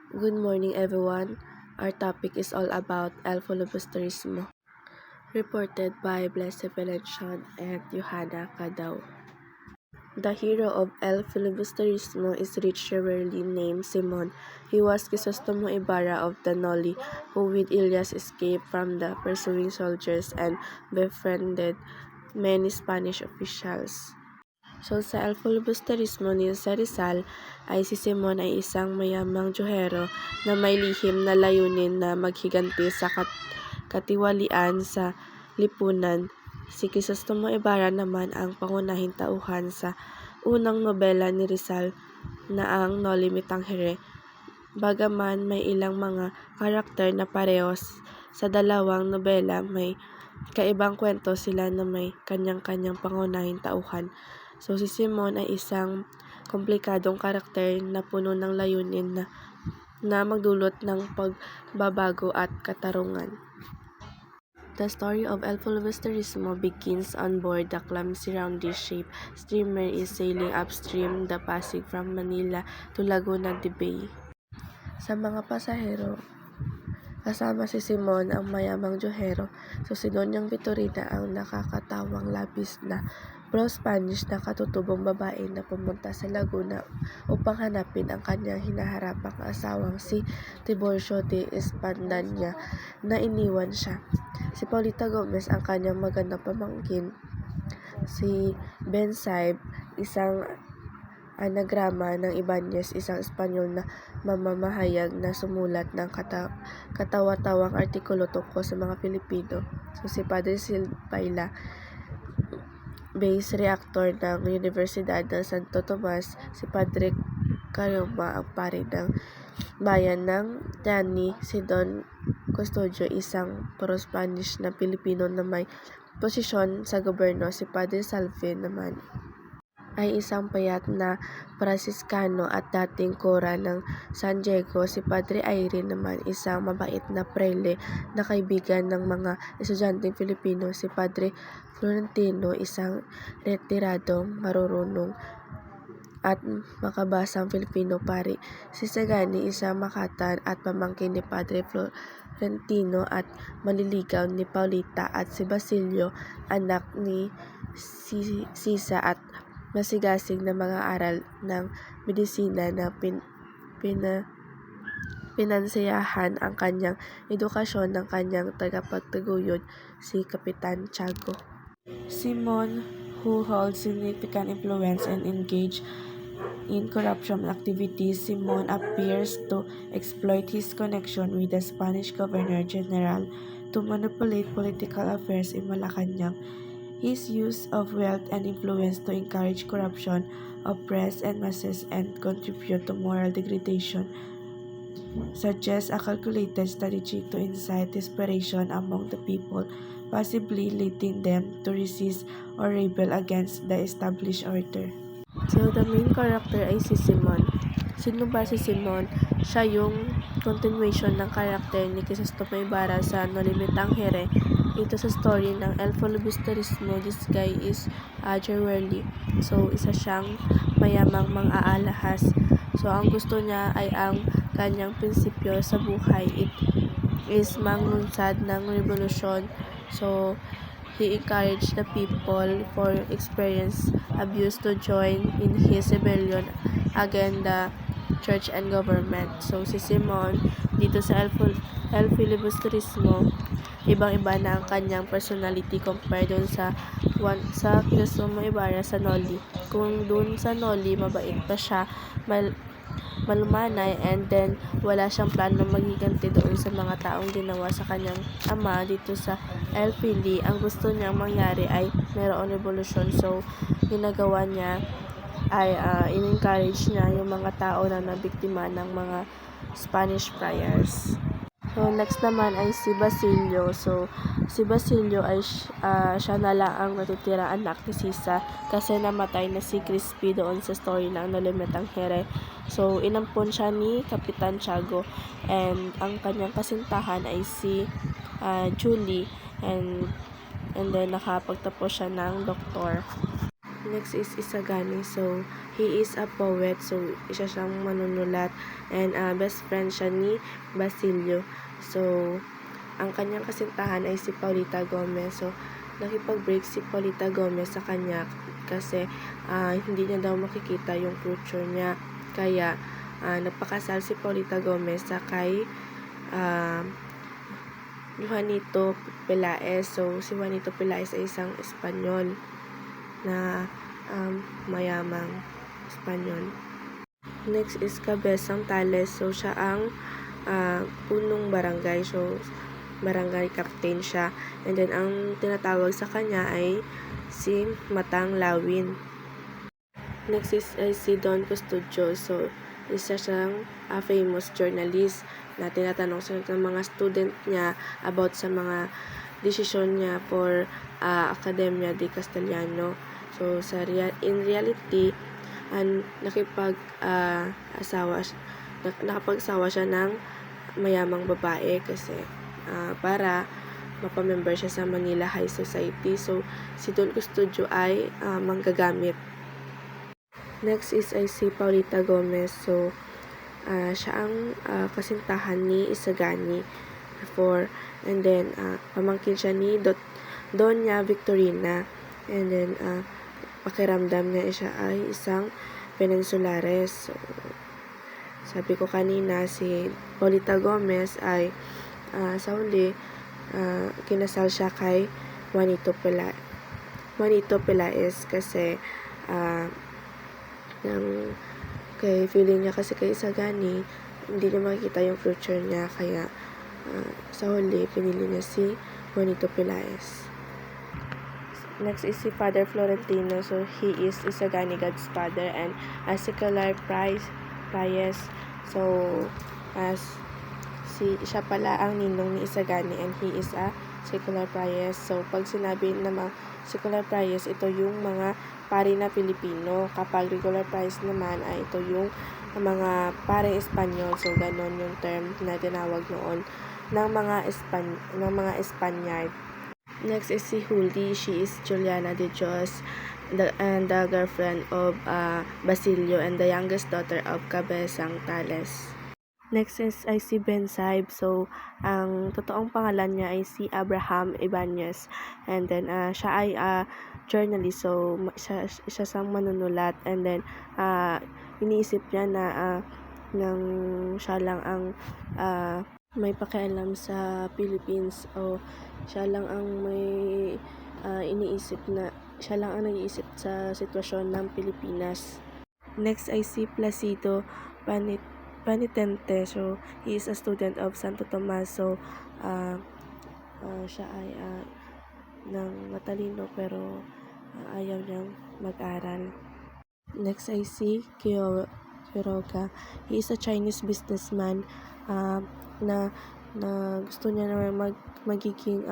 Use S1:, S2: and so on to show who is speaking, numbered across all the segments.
S1: Good morning, everyone. Our topic is all about El Filibusterismo, reported by Blessed Valencian and Johanna Cadao. The hero of El Filibusterismo is literally named Simon. He was Crisostomo Ibarra of the Noli, who with Ilias escaped from the pursuing soldiers and befriended many Spanish officials. So sa El Filibusterismo ni sa Rizal ay si Simon ay isang mayamang Johero na may lihim na layunin na maghiganti sa katiwalian sa lipunan. Si Crisostomo Ibarra naman ang pangunahing tauhan sa unang nobela ni Rizal na ang Noli Me Tangere. Bagaman may ilang mga karakter na parehos sa dalawang nobela, may kaibang kwento sila na may kanyang-kanyang pangunahing tauhan. So si Simon ay isang komplikadong karakter na puno ng layunin na magdulot ng pagbabago at katarungan. The story of El Filibusterismo begins on board the clumsy roundish-shaped steamer is sailing upstream the Pasig from Manila to Laguna de Bay. Sa mga pasahero, kasama si Simon ang mayamang Johero, so si Donyang Vitorina ang nakakatawang labis na pro-Spanish na katutubong babae na pumunta sa Laguna upang hanapin ang kanyang hinaharapang asawang si Tiburcio de Espadaña na iniwan siya. Si Paulita Gomez ang kanyang magandang pamangkin, si Ben Saib, isang anagrama ng Ibanez, isang Espanyol na mamamahayag na sumulat ng katawa-tawang artikulo tungkol sa mga Pilipino. So si Padre Silpaila, base reactor ng Universidad ng Santo Tomas, si Padre Caroma ang pari ng bayan ng Tiani, si Don Custodio, isang pro-Spanish na Pilipino na may posisyon sa gobyerno, si Padre Salve naman ay isang payat na Prasiskano at dating kura ng San Diego. Si Padre Irene naman isang mabait na prele na kaibigan ng mga estudyanteng Filipino. Si Padre Florentino isang retiradong marurunong at makabasang Filipino pari. Si Sagani isang makatan at pamangkin ni Padre Florentino at maliligaw ni Paulita, at si Basilio anak ni Sisa at masigasig na mga aral ng medisina na pinansayahan ang kanyang edukasyon ng kanyang tagapagtaguyod, si Kapitan Tiago. Simon, who holds significant influence and engaged in corruption activities, Simon appears to exploit his connection with the Spanish Governor General to manipulate political affairs in Malacanang. His use of wealth and influence to encourage corruption, oppress and masses, and contribute to moral degradation suggests a calculated strategy to incite desperation among the people, possibly leading them to resist or rebel against the established order. So, the main character ay si Simon. Sino ba si Simon? Siya yung continuation ng character ni Crisostomo Ibarra sa Noli Me Tangere. Ito sa story ng El Filibusterismo. This guy is Jerwelly. So, isa siyang mayamang mang-aalahas. So, ang gusto niya ay ang kanyang prinsipyo sa buhay. It is manglunsad ng revolusyon. So, he encouraged the people for experience abuse to join in his rebellion against the church and government. So si Simon dito sa El Filibusterismo, ibang-iba na ang kanyang personality compare doon sa Crisostomo Ibarra sa Noli. Kung doon sa Noli mabait pa siya, malumanay, and then wala siyang plano maghiganti doon sa mga taong ginawa sa kanyang ama. Dito sa El Fili, ang gusto niyang mangyari ay mayroong revolusyon. So ginagawa niya ay in-encourage niya yung mga tao na nabiktima ng mga Spanish friars. So next naman ay si Basilio. So si Basilio ay siya na lang ang natitira anak ni Sisa kasi namatay na si Crispy doon sa story ng Noli Me Tangere. So inampon siya ni Kapitan Tiago, and ang kanyang kasintahan ay si Julie, and then nakapagtapos siya ng doktor. Next is Isagani. So, he is a poet. So, isa siyang manunulat. And best friend siya ni Basilio. So, ang kanyang kasintahan ay si Paulita Gomez. So, nakipag-break si Paulita Gomez sa kanya kasi hindi niya daw makikita yung future niya. Kaya, nagpakasal si Paulita Gomez sa kay Juanito Pelaez. So, si Juanito Pelaez ay isang Espanyol na mayamang Espanyol. Next is Cabezang Tales. So, siya ang punong barangay. So, barangay captain siya. And then, ang tinatawag sa kanya ay si Matang Lawin. Next is si Don Custodio. So, isa siyang famous journalist na tinatanong sa mga student niya about sa mga desisyon niya for Academia de Castellano. So, in reality, nakapag-asawa siya ng mayamang babae kasi para mapamember siya sa Manila High Society. So, si Don Custodio ay manggagamit. Next is si Paulita Gomez. So, siya ang kasintahan ni Isagani before. And then, pamangkin siya ni Doña Victorina. And then, pakiramdam niya siya ay isang Peninsulares. So, sabi ko kanina, si Paulita Gomez ay sa huli, kinasal siya kay Juanito Pelaez kasi kay feeling niya kasi kay Isagani, hindi niya makikita yung future niya. Kaya, sa huli, pinili niya si Juanito Pelaez. Next is si Father Florentino. So, he is Isagani God's father and secular Priest. So, siya pala ang ninong ni Isagani and he is a secular Priest. So, pag sinabi naman secular Priest, ito yung mga pari na Pilipino. Kapag regular Priest naman, ay ito yung mga pare Espanyol. So, ganon yung term na tinawag noon ng mga Espanyard. Next is si Julie. She is Juliana de Dios and the girlfriend of Basilio and the youngest daughter of Cabezang Tales. Next is si Ben Saib. So, ang totoong pangalan niya ay si Abraham Ibanez. And then, siya ay journalist. So, siya sang manunulat. And then, iniisip niya na nang siya lang ang may pakialam sa Philippines o siya lang ang may iniisip na siya lang ang nag-iisip sa sitwasyon ng Pilipinas. Next ay si Placido Penitente. So, he is a student of Santo Tomas. So, siya ay ng matalino pero ayaw niyang mag-aral. Next ay si Quiroga. He is a Chinese businessman na gusto niya na magiging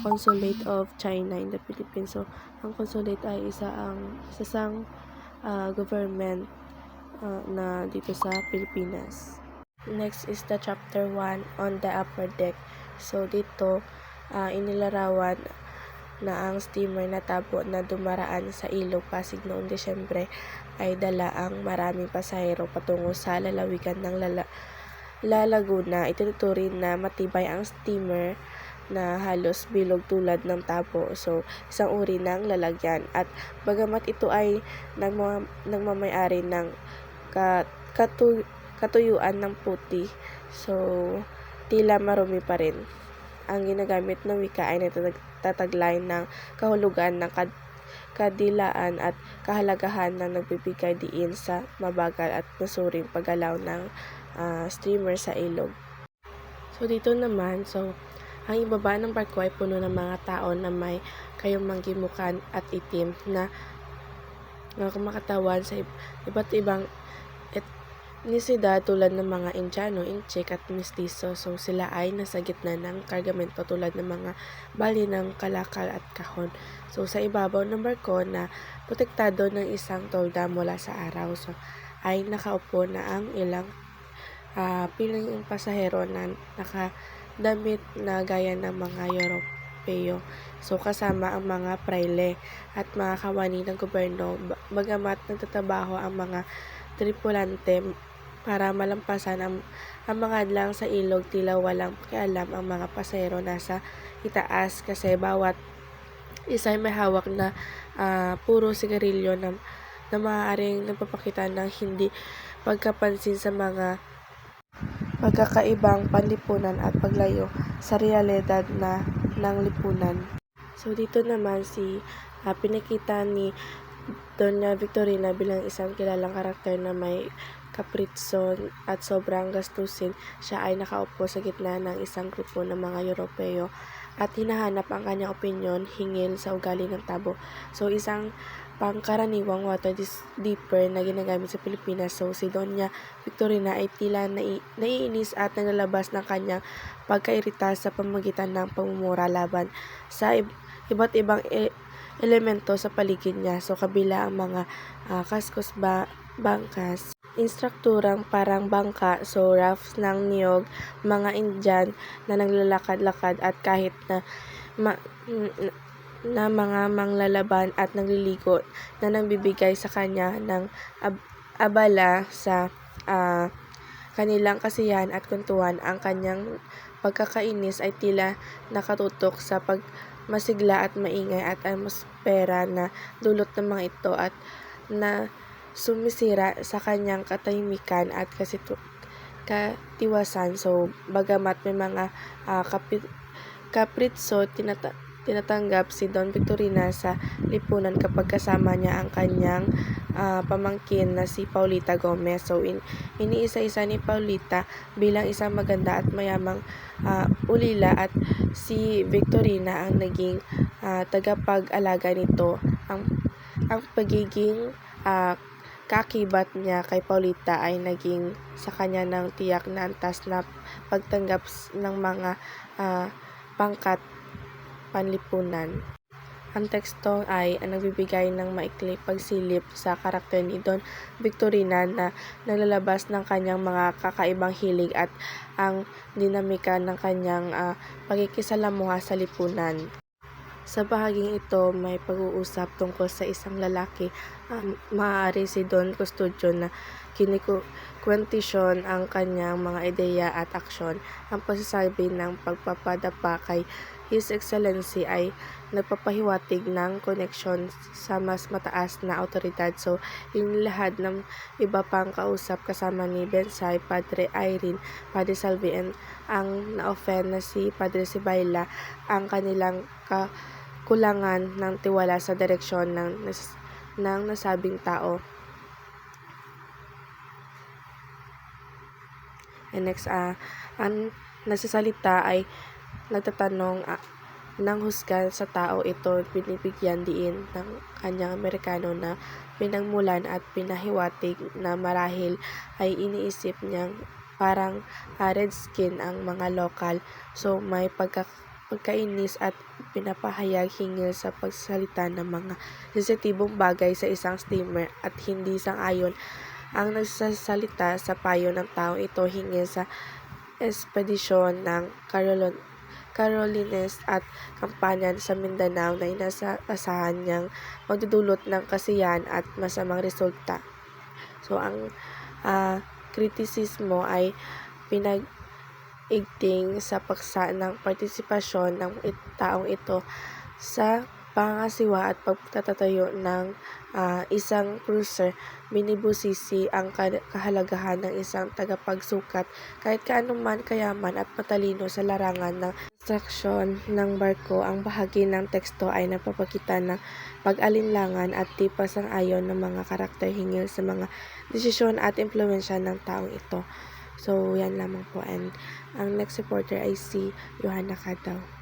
S1: consulate of China in the Philippines. So, ang consulate ay isang government na dito sa Pilipinas. Next is the chapter 1 on the upper deck. So, dito inilarawan na ang steamer na tabo na dumaraan sa Ilog Pasig noong Desyembre ay dala ang maraming pasahero patungo sa lalawigan ng La Laguna. Itinuturing na matibay ang steamer na halos bilog tulad ng tabo. So, isang uri ng lalagyan. At bagamat ito ay nagmamayari ng katuyuan ng puti, so, tila marumi pa rin. Ang ginagamit na wika ay nagtataglay ng kahulugan ng kadilaan at kahalagahan na nagbibigay diin sa mabagal at masuring paggalaw ng steamer sa ilog. So, dito naman, ang ibaba ng barko ay puno ng mga tao na may kayumanggimukan at itim na kumakatawan sa iba't ibang etnisidad tulad ng mga Indiano, Inchik at Mestizo. So, sila ay nasa gitna ng kargamento tulad ng mga bali ng kalakal at kahon. So, sa ibabaw ng barko na protektado ng isang tolda mula sa araw, so, ay nakaupo na ang ilang piling pasahero na nakadamit na gaya ng mga Europeo. So kasama ang mga prayle at mga kawani ng gobyerno, bagamat nagtatrabaho ang mga tripulante para malampasan ang mga hadlang sa ilog, tila walang pakialam ang mga pasahero nasa itaas kasi bawat isa ay may hawak na puro sigarilyo na maaaring nagpapakita ng hindi pagkapansin sa mga pagkakaibang panlipunan at paglayo sa realidad ng lipunan. So dito naman pinakita ni Doña Victorina bilang isang kilalang karakter na may kapritso at sobrang gastusin. Siya ay nakaupo sa gitna ng isang grupo ng mga Europeo at hinahanap ang kanyang opinyon hingil sa ugali ng tabo. So isang pangkaraniwang water dipper na ginagamit sa Pilipinas. So si Doña Victorina ay tila naiinis at naglalabas ng kanyang pagkairita sa pamamagitan ng pagmumura laban sa iba't ibang elemento sa paligid niya. So kabila ang mga kaskos bangkas, instrukturang parang bangka, so rafts ng niyog, mga Indian na naglalakad-lakad at kahit na mga manglalaban at nagliligo na nagbibigay sa kanya ng abala sa kanilang kasiyahan at kwentuhan. Ang kanyang pagkakainis ay tila nakatutok sa pagmasigla at maingay at atmosfera na dulot ng mga ito at na sumisira sa kanyang katahimikan at katiwasan. So bagamat may mga kapritso, tinatanggap si Don Victorina sa lipunan kapag kasama niya ang kanyang pamangkin na si Paulita Gomez. So iniisa-isa ni Paulita bilang isang maganda at mayamang ulila at si Victorina ang naging tagapag-alaga nito. Ang pagiging kaakibat niya kay Paulita ay naging sa kanya ng tiyak na antas na pagtanggap ng mga pangkat panlipunan. Ang teksto ay nagbibigay ng maikling pagsilip sa karakter ni Don Victorina na naglalabas ng kanyang mga kakaibang hilig at ang dinamika ng kanyang pakikisalamuha sa lipunan. Sa bahaging ito, may pag-uusap tungkol sa isang lalaki, maaari si Don Custodio na kinikwentisyon ang kanyang mga ideya at aksyon. Ang pagsasabi ng pagpapadapa kay His Excellency ay nagpapahiwatig ng koneksyon sa mas mataas na awtoridad. So, lahat ng iba pang kausap kasama ni Bensay, Padre Irene, Padre Salvi, and ang na-offend na si Padre Sibayla, ang kanilang kulangan ng tiwala sa direksyon ng nasabing tao. And next, ang nagsasalita ay nagtatanong ng husga sa tao ito, binibigyan diin ng kanyang Amerikano na pinagmulan at pinahiwatig na marahil ay iniisip niyang parang redskin ang mga lokal. So may pagkainis at pinapahayag hingil sa pagsalita ng mga sensitibong bagay sa isang steamer at hindi sang-ayon ang nagsasalita sa payo ng taong ito hingil sa espedisyon ng Carolines at kampanya sa Mindanao na inaasahan niyang magdudulot ng kasiyahan at masamang resulta. So ang kritisismo ay pinag-igting sa paksa ng partisipasyon ng taong ito sa pangasiwa at pagtatatayo ng isang cruiser. Binibusisi ang kahalagahan ng isang tagapagsukat kahit kaanuman kayaman at matalino sa larangan ng konstruksyon ng barko. Ang bahagi ng teksto ay nagpapakita ng pag-alinlangan at di pasang-ayon ng mga karakter hingil sa mga desisyon at impluwensya ng taong ito. So yan lamang po, and ang next reporter ay si Johanna Cadaw.